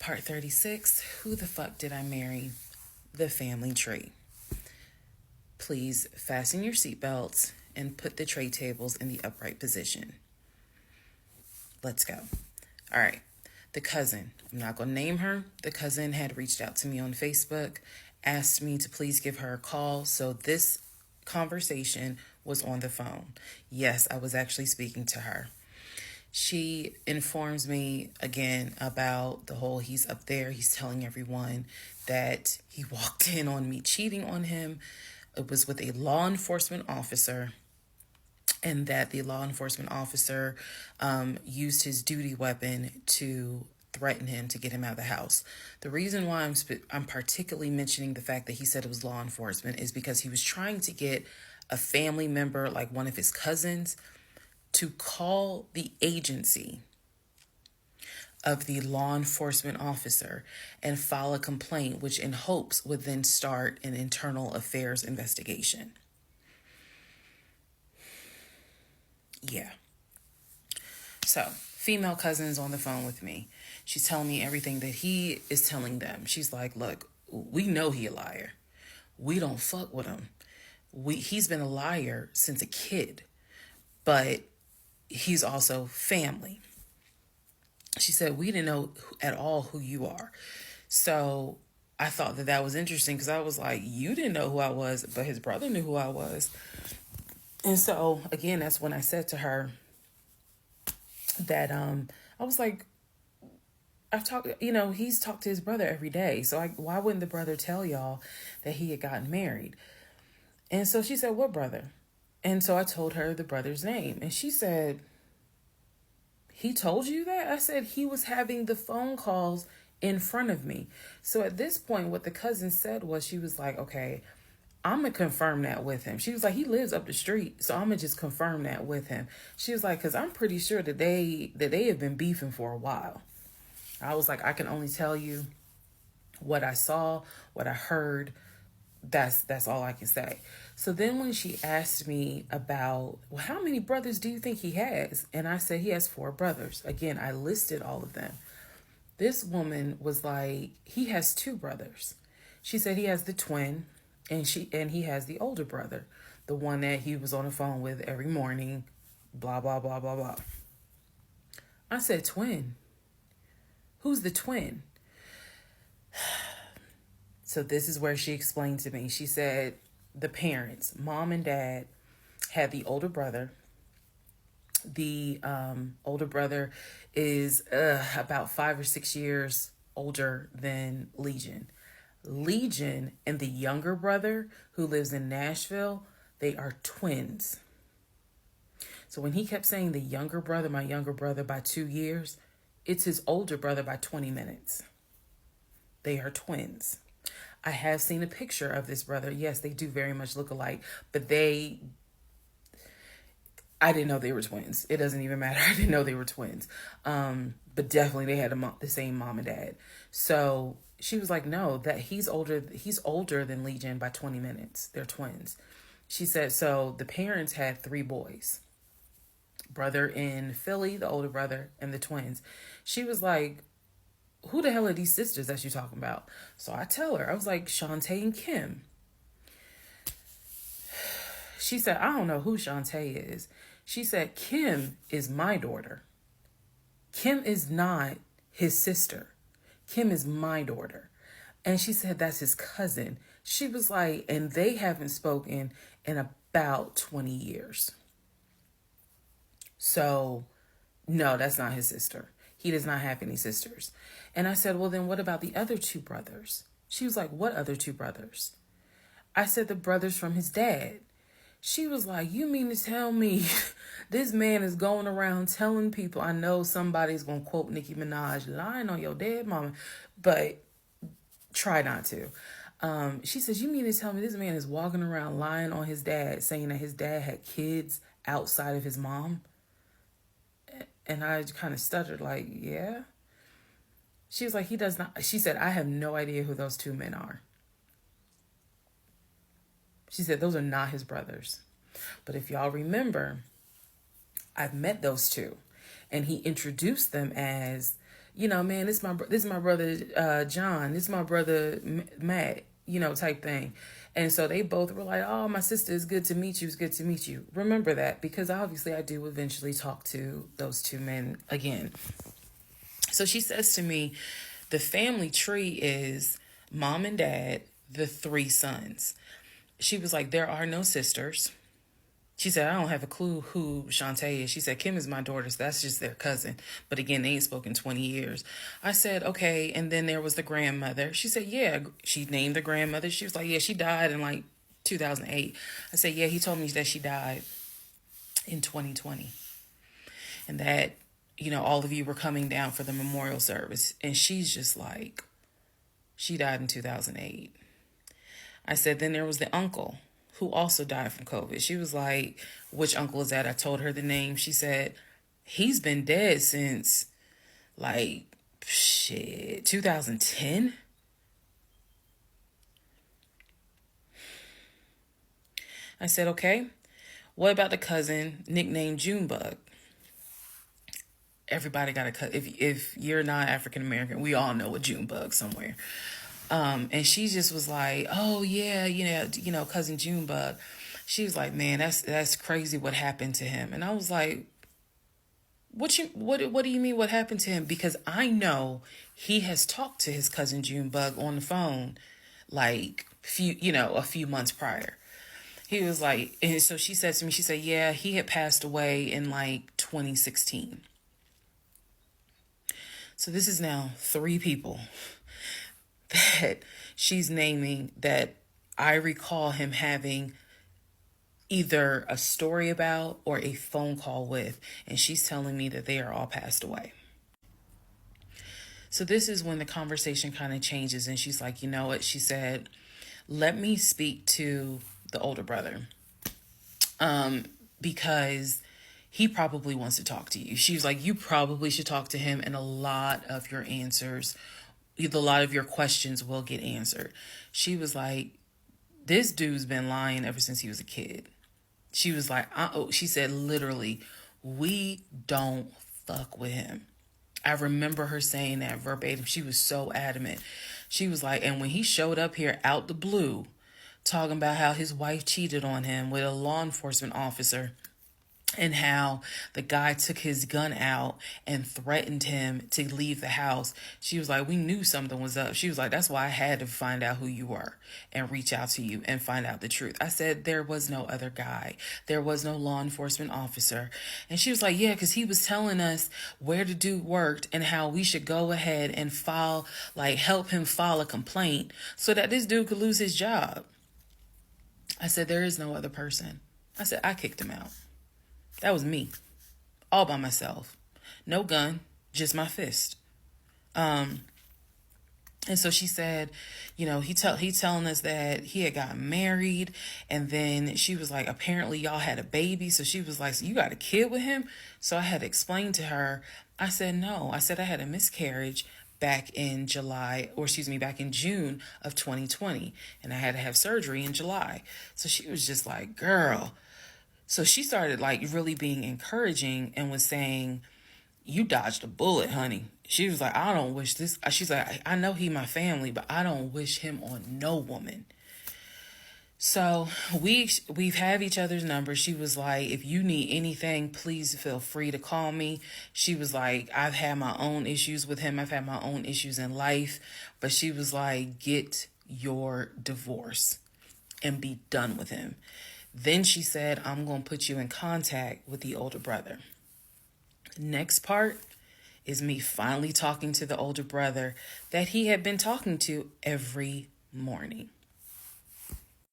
Part 36, Who the Fuck Did I Marry? The Family Tree. Please fasten your seatbelts and put the tray tables in the upright position. Let's go. All right. The cousin, I'm not going to name her. The cousin had reached out to me on Facebook, asked me to please give her a call. So this conversation was on the phone. Yes, I was actually speaking to her. She informs me again about the whole he's up there. He's telling everyone that he walked in on me cheating on him. It was with a law enforcement officer, and that the law enforcement officer used his duty weapon to threaten him to get him out of the house. The reason why I'm particularly mentioning the fact that he said it was law enforcement is because he was trying to get a family member, like one of his cousins, to call the agency of the law enforcement officer and file a complaint, which in hopes would then start an internal affairs investigation. Yeah. So, female cousin's on the phone with me. She's telling me everything that he is telling them. She's like, look, we know he a liar. We don't fuck with him. He's been a liar since a kid, but he's also family. She said, we didn't know at all who you are. So I thought that was interesting because I was like, you didn't know who I was, but his brother knew who I was. And so, again, that's when I said to her that I was like, he's talked to his brother every day. So why wouldn't the brother tell y'all that he had gotten married? And so she said, what brother? And so I told her the brother's name. And she said, he told you that? I said, he was having the phone calls in front of me. So at this point, what the cousin said was, she was like, okay, I'm going to confirm that with him. She was like, he lives up the street, so I'm going to just confirm that with him. She was like, because I'm pretty sure that they have been beefing for a while. I was like, I can only tell you what I saw, what I heard. That's all I can say. So then when she asked me about, well, how many brothers do you think he has? And I said, he has 4 brothers. Again, I listed all of them. This woman was like, he has 2 brothers. She said he has the twin, and he has the older brother, the one that he was on the phone with every morning, blah, blah, blah, blah, blah. I said, twin? Who's the twin? So this is where she explained to me. She said the parents, mom and dad, had the older brother. The older brother is about 5 or 6 years older than Legion. Legion and the younger brother, who lives in Nashville, they are twins. So when he kept saying the younger brother, my younger brother by 2 years, it's his older brother by 20 minutes. They are twins. I have seen a picture of this brother. Yes, they do very much look alike, but I didn't know they were twins. It doesn't even matter. I didn't know they were twins. But definitely they had the same mom and dad. So she was like, no, that he's older than Legion by 20 minutes. They're twins. She said, so the parents had 3 boys. Brother in Philly, the older brother, and the twins. She was like, who the hell are these sisters that you're talking about? So I tell her, I was like, Shantae and Kim. She said, I don't know who Shantae is. She said, Kim is my daughter. Kim is not his sister. Kim is my daughter. And she said, that's his cousin. She was like, and they haven't spoken in about 20 years. So, no, that's not his sister. He does not have any sisters. And I said, well, then what about the other 2 brothers? She was like, what other 2 brothers? I said, the brothers from his dad. She was like, you mean to tell me this man is going around telling people, I know somebody's going to quote Nicki Minaj, lying on your dead mama, but try not to. She says, you mean to tell me this man is walking around lying on his dad, saying that his dad had kids outside of his mom? And I kind of stuttered like, yeah. She was like, he does not. She said, I have no idea who those 2 men are. She said, those are not his brothers. But if y'all remember, I've met those 2. And he introduced them as, man, this is my brother John, this is my brother Matt, type thing. And so they both were like, oh, my sister, it's good to meet you. It's good to meet you. Remember that, because obviously I do eventually talk to those two men again. So she says to me, the family tree is mom and dad, the 3 sons. She was like, there are no sisters. She said, I don't have a clue who Shantae is. She said, Kim is my daughter, so that's just their cousin. But again, they ain't spoken 20 years. I said, okay. And then there was the grandmother. She said, yeah. She named the grandmother. She was like, yeah, she died in like 2008. I said, yeah, he told me that she died in 2020. And that, all of you were coming down for the memorial service. And she's just like, she died in 2008. I said, then there was the uncle who also died from COVID. She was like, which uncle is that? I told her the name. She said, he's been dead since 2010. I said, okay, what about the cousin nicknamed Junebug? Everybody got a cut. If you're not African American, we all know a Junebug somewhere. And she just was like, oh yeah, cousin Junebug. She was like, man, that's crazy what happened to him. And I was like, what do you mean what happened to him? Because I know he has talked to his cousin Junebug on the phone a few months prior. He was like, and so she said to me, she said, yeah, he had passed away in 2016. So this is now 3 people that she's naming that I recall him having either a story about or a phone call with, and she's telling me that they are all passed away. So this is when the conversation kind of changes, and she's like, you know what? She said, let me speak to the older brother, because he probably wants to talk to you. She was like, you probably should talk to him, and a lot of your questions will get answered. She was like, this dude's been lying ever since he was a kid. She was like, she said, literally, we don't fuck with him. I remember her saying that verbatim. She was so adamant. She was like, and when he showed up here out the blue, talking about how his wife cheated on him with a law enforcement officer, and how the guy took his gun out and threatened him to leave the house. She was like, we knew something was up. She was like, that's why I had to find out who you were and reach out to you and find out the truth. I said, there was no other guy. There was no law enforcement officer. And she was like, yeah, because he was telling us where the dude worked and how we should go ahead and help him file a complaint so that this dude could lose his job. I said, there is no other person. I said, I kicked him out. That was me, all by myself. No gun, just my fist. And so she said, he's telling us that he had gotten married, and then she was like, apparently y'all had a baby. So she was like, so you got a kid with him? So I had to explain to her. I said, no. I said I had a miscarriage back in June of 2020, and I had to have surgery in July. So she was just like, girl. So she started really being encouraging and was saying, you dodged a bullet, honey. She was like, I don't wish this. She's like, I know he my family, but I don't wish him on no woman. So we've had each other's numbers. She was like, if you need anything, please feel free to call me. She was like, I've had my own issues with him. I've had my own issues in life. But she was like, get your divorce and be done with him. Then she said, I'm going to put you in contact with the older brother. Next part is me finally talking to the older brother that he had been talking to every morning.